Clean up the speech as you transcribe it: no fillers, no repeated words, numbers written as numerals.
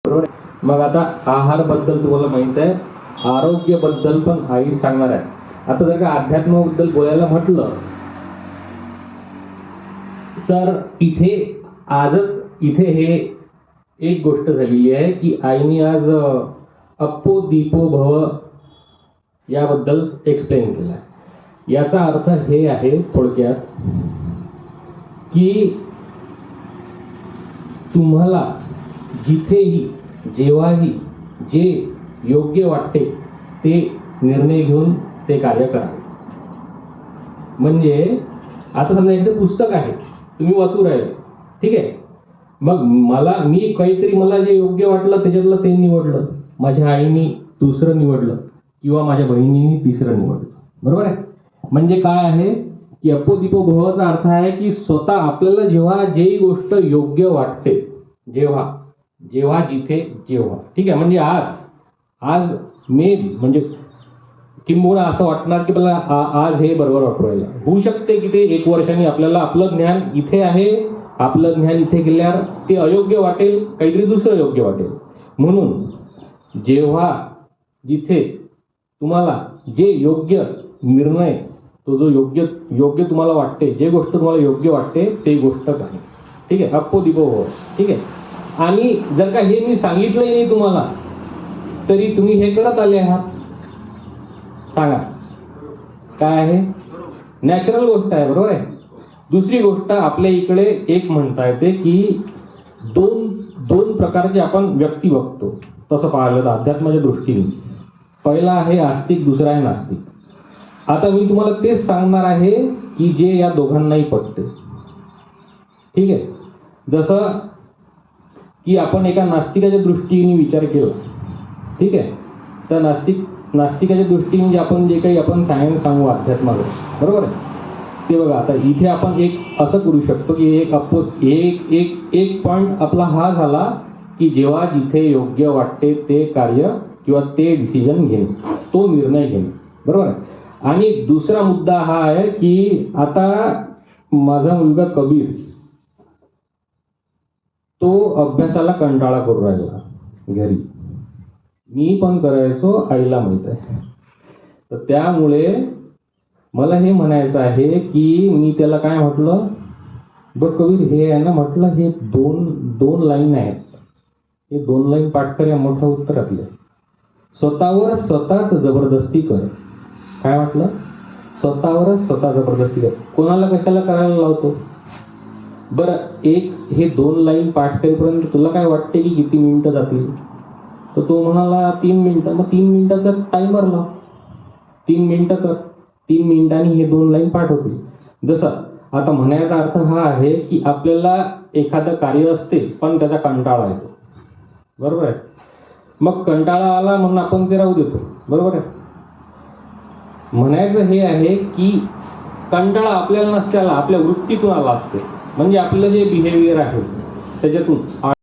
बरोबर. मग आता आहार बद्दल तुम्हाला माहित आहे, आरोग्य बद्दल पण आई सांगणार आहे. आता जर का अध्यात्माबद्दल बोलायला म्हटलं तर इथे हे एक गोष्ट झालेली आहे की आईने आज अप्पो दीपो भव याबद्दल एक्सप्लेन केला. याचा अर्थ हे आहे थोडक्यात की तुम्हाला जिथेही जेव्हाही जे योग्य वाटते ते निर्णय घेऊन ते कार्य करा. म्हणजे आता समजा एखादं पुस्तक आहे, तुम्ही वाचू राहिले, ठीक आहे, मग मी काहीतरी मला जे योग्य वाटलं त्याच्यातलं ते निवडलं, माझ्या आईने दुसरं निवडलं किंवा माझ्या बहिणीने तिसरं निवडलं. बरोबर आहे. म्हणजे काय आहे की अप्पो दीपो भवचा अर्थ आहे की स्वतः आपल्याला जेव्हा जे गोष्ट योग्य वाटते, जेव्हा जिथे जेव्हा, ठीक आहे. म्हणजे आज म्हणजे किंबहुना असं वाटणार की मला आज हे बरोबर वाटवायला होऊ शकते की ते 1 वर्षांनी आपल्याला आपलं ज्ञान इथे आहे, आपलं ज्ञान इथे गेल्यावर ते अयोग्य वाटेल, काहीतरी दुसरं योग्य वाटेल. म्हणून जेव्हा जिथे तुम्हाला जे योग्य निर्णय, तो जो योग्य तुम्हाला वाटते, जे गोष्ट तुम्हाला योग्य वाटते ते गोष्ट काही, ठीक आहे. अप्पो दीपो भव, ठीक आहे. आणि जर का हे मी सांगितलंही नाही तुम्हाला तरी तुम्ही हे करत आले आहात. सांगा काय आहे? नॅचरल गोष्ट आहे. बरोबर आहे. दुसरी गोष्ट आपल्या इकडे एक म्हणता येते की दोन प्रकारचे आपण व्यक्ती बघतो तसं पाहिलं तर अध्यात्माच्या दृष्टीने. पहिला आहे आस्तिक, दुसरा आहे नास्तिक. आता मी तुम्हाला तेच सांगणार आहे की जे या दोघांनाही पटते, ठीक आहे. जसं की आपण एका नास्तिकाच्या दृष्टीने विचार केला, ठीक आहे, तर नास्तिकाच्या दृष्टीने जे काही आपण सायन्स सांगू अध्यात्माला, बरोबर आहे, ते बघा. आता इथे आपण एक असं करू शकतो की एक पॉइंट आपला हा झाला की जेव्हा जिथे योग्य वाटते ते कार्य किंवा ते डिसिजन घेणे, तो निर्णय घेणे, बरोबर आहे. आणि दुसरा मुद्दा हा आहे की आता माझा मुलगा कबीर तो अभ्यासाला कंटाळा करू राहिला घरी. मी पण करायचो, आईला माहित आहे. तर त्यामुळे मला हे म्हणायचं आहे की मी त्याला काय म्हटलं, बघ कबीर, हे आहे ना म्हटलं, हे दोन लाईन आहेत, हे 2 लाईन पाठ कर या मोठ्या उत्तरातले. स्वतःवर स्वतःच जबरदस्ती कर. काय म्हटलं? स्वतःवरच स्वतः जबरदस्ती कर. कोणाला कशाला करायला लावतो? बरं, हे 2 लाईन पाठ करेपर्यंत तुला काय वाटते की किती मिनिटं जातील? तर तो म्हणाला 3 मिनिटं. मग 3 मिनिटाचा टाइमर लाव, 3 मिनिटं कर, 3 मिनिटांनी हे 2 लाईन पाठ होतील. जसं आता म्हणायचा अर्थ हा आहे की आपल्याला एखादं कार्य असते पण त्याचा कंटाळा येतो, बरोबर आहे. मग कंटाळा आला म्हणून आपण ते राहू देतो, बरोबर आहे. म्हणायचं हे आहे की कंटाळा आपल्याला नसते आला, आपल्या वृत्तीतून आला असते. म्हणजे आपलं जे बिहेवियर आहे त्याच्यातून